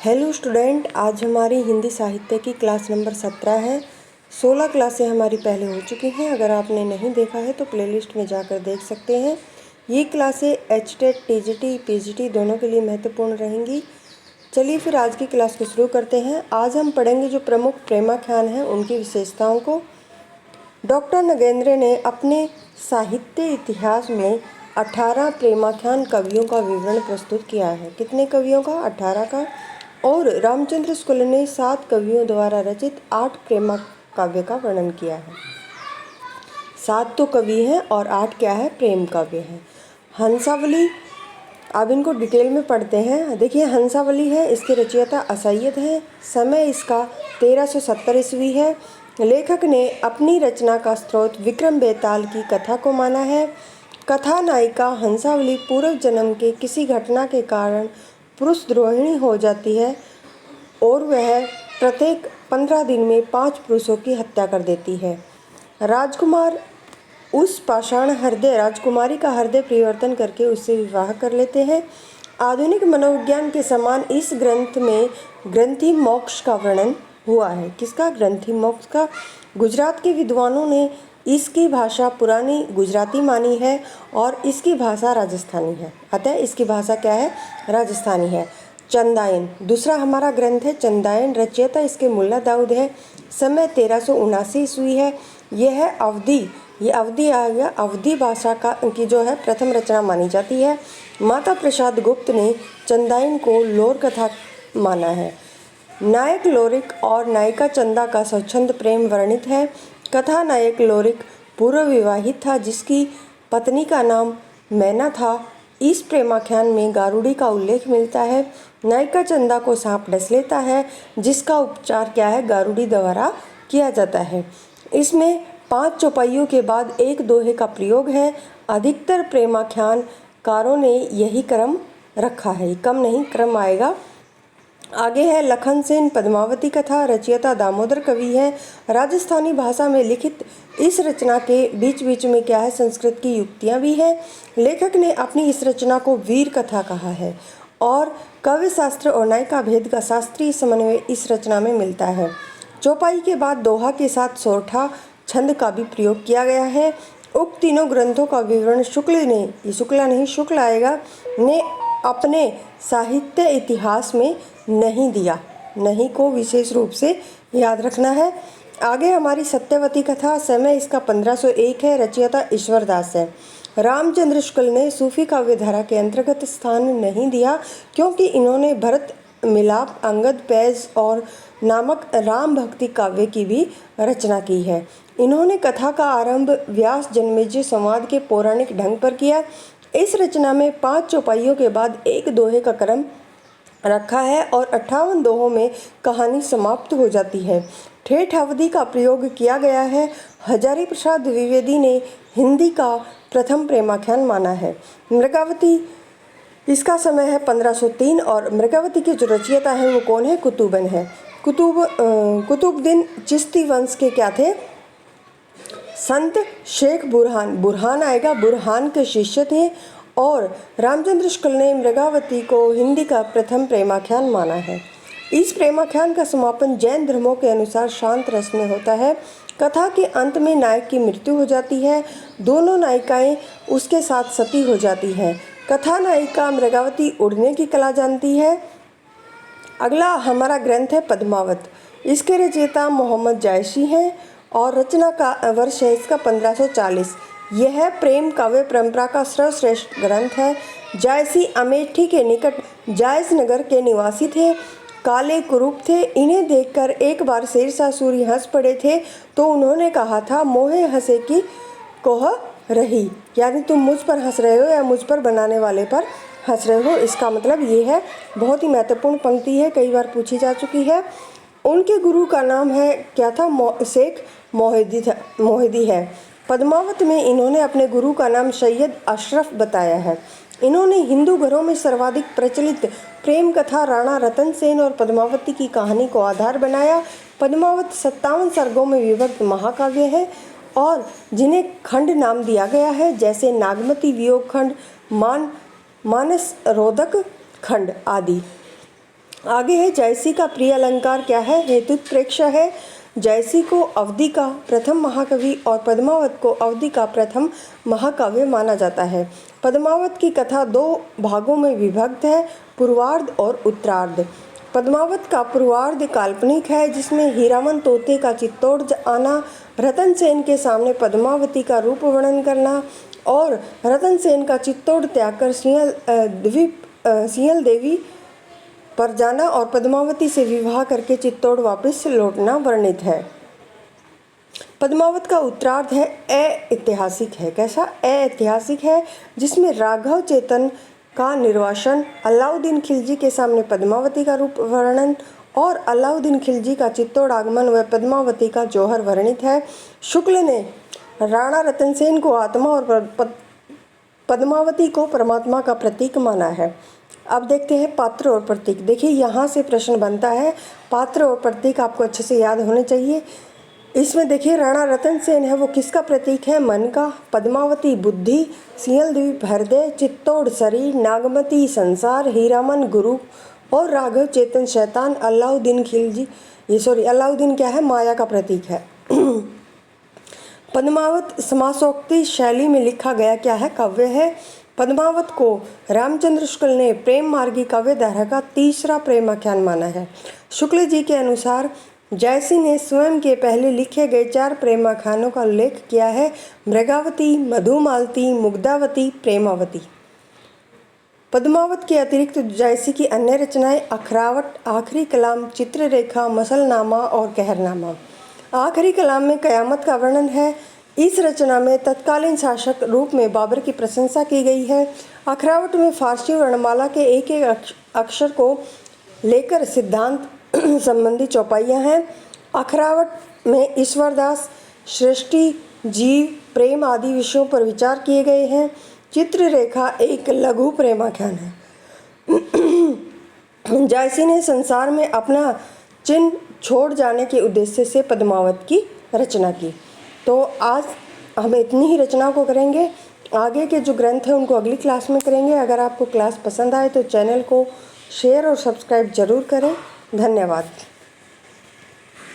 Hello student, आज हमारी हिंदी साहित्य की क्लास नंबर 17 है। 16 क्लासें हमारी पहले हो चुकी हैं। अगर आपने नहीं देखा है तो प्लेलिस्ट में जाकर देख सकते हैं। ये क्लासें एचटेट, टीजीटी, पीजीटी दोनों के लिए महत्वपूर्ण रहेंगी। चलिए फिर आज की क्लास को शुरू करते हैं। आज हम पढ़ेंगे जो प्रमुख प्रेमाख्यान हैं उनकी विशेषताओं को। डॉक्टर नगेंद्र ने अपने साहित्य इतिहास में 18 प्रेमाख्यान कवियों का विवरण प्रस्तुत किया है। कितने कवियों का? 18 का। और रामचंद्र शुक्ल ने 7 कवियों द्वारा रचित 8 प्रेम काव्य का वर्णन किया है। 7 तो कवि हैं और 8 क्या है? प्रेम काव्य हैं। हंसावली, अब इनको डिटेल में पढ़ते हैं। देखिए, हंसावली है, इसके रचयिता असैयद हैं। समय इसका 1370 ईस्वी है। लेखक ने अपनी रचना का स्रोत विक्रम बेताल की कथा को माना है। कथा नायिका हंसावली पूर्व जन्म के किसी घटना के कारण पुरुष द्रोहिणी हो जाती है और वह प्रत्येक 15 दिन में 5 पुरुषों की हत्या कर देती है। राजकुमार उस पाषाण हृदय राजकुमारी का हृदय परिवर्तन करके उससे विवाह कर लेते हैं। आधुनिक मनोविज्ञान के समान इस ग्रंथ में ग्रंथि मोक्ष का वर्णन हुआ है। किसका? ग्रंथि मोक्ष का। गुजरात के विद्वानों ने इसकी भाषा पुरानी गुजराती मानी है और इसकी भाषा राजस्थानी है। अतः इसकी भाषा क्या है? राजस्थानी है। चंदायन दूसरा हमारा ग्रंथ है। चंदायन, रचयिता इसके मुल्ला दाऊद है। समय 1379 ईस्वी है। यह अवधी आ गया। अवधी भाषा की जो है प्रथम रचना मानी जाती है। माता प्रसाद गुप्त ने चंदायन को लोर कथा माना है। नायक लोरिक और नायिका चंदा का स्वच्छंद प्रेम वर्णित है। कथा नायक लोरिक पूर्व विवाहित था जिसकी पत्नी का नाम मैना था। इस प्रेमाख्यान में गारुड़ी का उल्लेख मिलता है। नायिका चंदा को सांप डस लेता है जिसका उपचार क्या है? गारुड़ी द्वारा किया जाता है। इसमें 5 चौपाइयों के बाद एक दोहे का प्रयोग है। अधिकतर प्रेमाख्यानकारों ने यही क्रम रखा है, कम नहीं क्रम आएगा। आगे है लखन सेन पद्मावती कथा, रचयिता दामोदर कवि है। राजस्थानी भाषा में लिखित इस रचना के बीच बीच में क्या है? संस्कृत की युक्तियाँ भी हैं। लेखक ने अपनी इस रचना को वीर कथा कहा है और काव्य शास्त्र और नायिका भेद का शास्त्रीय समन्वय इस रचना में मिलता है। चौपाई के बाद दोहा के साथ सोरठा छंद का भी प्रयोग किया गया है। उक्त तीनों ग्रंथों का विवरण शुक्ल आएगा ने अपने साहित्य इतिहास में नहीं दिया। नहीं को विशेष रूप से याद रखना है। आगे हमारी सत्यवती कथा, समय इसका 1501 है। रचयिता ईश्वर दास है। रामचंद्र शुक्ल ने सूफी काव्य धारा के अंतर्गत स्थान नहीं दिया क्योंकि इन्होंने भरत मिलाप, अंगद, पैज और नामक राम भक्ति काव्य की भी रचना की है। इन्होंने कथा का आरंभ व्यास जन्मेजय संवाद के पौराणिक ढंग पर किया। इस रचना में 5 चौपाइयों के बाद एक दोहे का क्रम रखा है और 58 दोहों में कहानी समाप्त हो जाती है। ठेठ अवधि का प्रयोग किया गया है। हजारी प्रसाद द्विवेदी ने हिंदी का प्रथम प्रेमाख्यान माना है। मृगावती, इसका समय है 1503 और मृगावती के जो रचयिता है वो कौन है? कुतुबन है। कुतुबुद्दीन चिश्ती वंश के क्या थे? संत शेख बुरहान आएगा, बुरहान के शिष्य थे और रामचंद्र शुक्ल ने मृगावती को हिंदी का प्रथम प्रेमाख्यान माना है। इस प्रेमाख्यान का समापन जैन धर्मों के अनुसार शांत रस में होता है। कथा के अंत में नायक की मृत्यु हो जाती है। दोनों नायिकाएं उसके साथ सती हो जाती हैं। कथा नायिका मृगावती उड़ने की कला जानती है। अगला हमारा ग्रंथ है पद्मावत। इसके रचयिता मोहम्मद जायसी हैं और रचना का वर्ष है इसका 1540। यह प्रेम काव्य परंपरा का सर्वश्रेष्ठ ग्रंथ है। जायसी अमेठी के निकट जायस नगर के निवासी थे। काले कुरूप थे। इन्हें देखकर एक बार शेरशाह सूरी हंस पड़े थे तो उन्होंने कहा था, मोहे हंसे की कोह रही, यानी तुम मुझ पर हंस रहे हो या मुझ पर बनाने वाले पर हंस रहे हो। इसका मतलब ये है। बहुत ही महत्वपूर्ण पंक्ति है, कई बार पूछी जा चुकी है। उनके गुरु का नाम है क्या था? शेख मोहिदी है। पद्मावत में इन्होंने अपने गुरु का नाम सैयद अशरफ बताया है। इन्होंने हिंदू घरों में सर्वाधिक प्रचलित प्रेम कथा राणा रतन सेन और पद्मावती की कहानी को आधार बनाया। पद्मावत 57 सर्गों में विभक्त महाकाव्य है और जिन्हें खंड नाम दिया गया है, जैसे नागमती वियोग खंड, मानस रोदक खंड आदि। आगे है जयसी का प्रिय अलंकार क्या है? हेतुत्प्रेक्ष है। जयसी को अवधि का प्रथम महाकवि और पद्मावत को अवधि का प्रथम महाकाव्य माना जाता है। पद्मावत की कथा दो भागों में विभक्त है, पूर्वार्ध और उत्तरार्ध। पद्मावत का पूर्वार्ध काल्पनिक है, जिसमें हीरामन तोते का चित्तौड़ आना, रतन सेन के सामने पद्मावती का रूप वर्णन करना और रतन सेन का चित्तौड़ त्याग कर सिंहल देवी पर जाना और पद्मावती से विवाह करके चित्तौड़ वापस लौटना वर्णित है। पद्मावत का उत्तरार्ध है ऐतिहासिक है। कैसा? ऐतिहासिक है, जिसमें राघव चेतन का निर्वासन, अलाउद्दीन खिलजी के सामने पद्मावती का रूप वर्णन और अलाउद्दीन खिलजी का चित्तौड़ आगमन व पद्मावती का जौहर वर्णित है। शुक्ल ने राणा रतनसेन को आत्मा और पद्मावती को परमात्मा का प्रतीक माना है। अब देखते हैं पात्र और प्रतीक। देखिए यहाँ से प्रश्न बनता है, पात्र और प्रतीक आपको अच्छे से याद होने चाहिए। इसमें देखिए राणा रतन सेन है, वो किसका प्रतीक है? मन का। पद्मावती बुद्धि, सिंहल द्वीप हृदय, चित्तौड़ शरीर, नागमती संसार, हीरामन गुरु और राघव चेतन शैतान, अलाउद्दीन खिलजी अलाउद्दीन क्या है? माया का प्रतीक है। पद्मावत समासोक्ति शैली में लिखा गया क्या है? काव्य है। पद्मावत को रामचंद्र शुक्ल ने प्रेम मार्गी काव्य धारा का तीसरा प्रेमाख्यान माना है। शुक्ल जी के अनुसार जयसी ने स्वयं के पहले लिखे गए 4 प्रेमाख्यानों का उल्लेख किया है: मृगावती, मधुमालती, मुग्धावती, प्रेमावती। पद्मावत के अतिरिक्त जयसी की अन्य रचनाएं अखरावट, आखिरी कलाम, चित्ररेखा, मसलनामा और कहरनामा। आखिरी कलाम में कयामत का वर्णन है। इस रचना में तत्कालीन शासक रूप में बाबर की प्रशंसा की गई है। अखरावट में फारसी वर्णमाला के एक एक अक्षर को लेकर सिद्धांत संबंधी चौपाइयाँ हैं। अखरावट में ईश्वरदास, सृष्टि, जीव, प्रेम आदि विषयों पर विचार किए गए हैं। चित्ररेखा एक लघु प्रेमाख्यान है। जयसी ने संसार में अपना चिन्ह छोड़ जाने के उद्देश्य से पद्मावत की रचना की। तो आज हम इतनी ही रचना को करेंगे। आगे के जो ग्रंथ हैं उनको अगली क्लास में करेंगे। अगर आपको क्लास पसंद आए तो चैनल को शेयर और सब्सक्राइब जरूर करें। धन्यवाद।